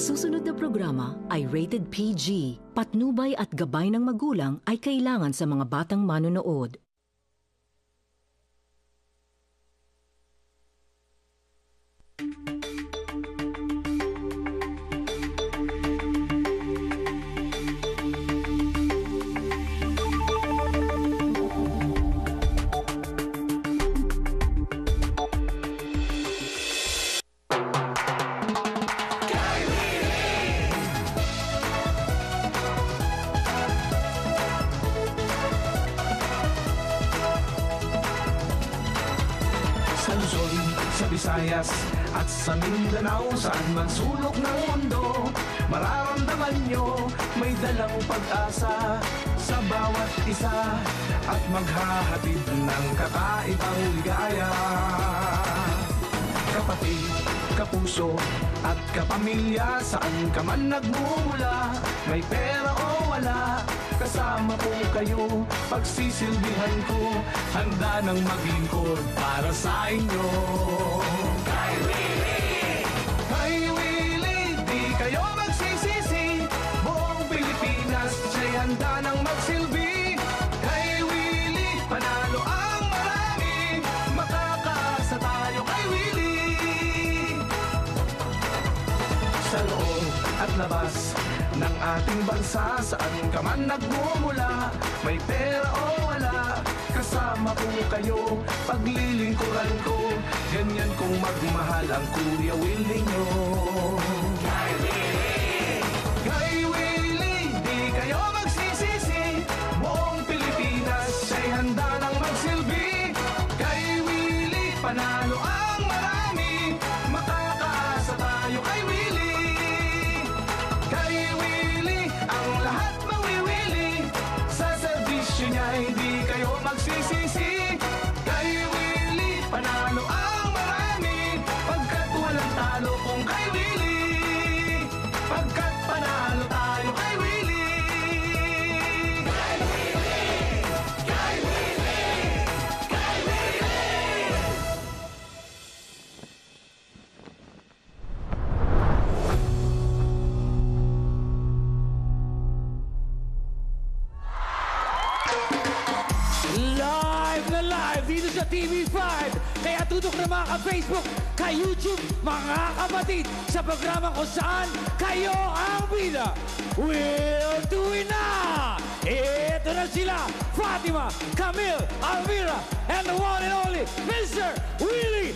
susunod na programa ay rated PG. Patnubay at gabay ng magulang ay kailangan sa mga batang manonood. At sa Mindanao, saan man sulok ng mundo, mararamdaman nyo may dalang pag-asa sa bawat isa at maghahatid ng kakaibang ligaya. Kapatid, kapuso at kapamilya, saan ka man nagmumula, may pera o wala, kasama po kayo, pagsisilbihan ko, handa nang maglingkod para sa inyo. Kay Willie, di kayo magsisisi, buong Pilipinas siya'y handa nang magsilbi. Kay Willie, panalo ang marami, makakaasa tayo kay Willie. Sa loob at labas ng ating bansa, saan ka man nagmumula, may pera o wala, kasama po kayo, paglilingkuran ko, ganyan kong magmahal ang Kuya Willie nyo. Kay Willie, di kayo magsisisi, buong Pilipinas siya'y handa nang magsilbi. Kay Willie, panalo ang marami, makakaasa tayo kay Willie. Kay Willie, ang lahat mawiwili, sa serbisyo niya hindi kayo magsisisi. Kay Willie, panalo ang marami, pagkat walang talo kung kay Willie, pagkat panalo tayo kay Willie. Kay Willie, kay Willie, kay Willie. Live na live dito sa TV5. Kaya tutok na mga ka-Facebook, ka-YouTube, mga kapatid, sa programa kung saan kayo ang bida. We'll do it na! Ito na sila, Fatima, Camille, Alvira, and the one and only Mr. Willie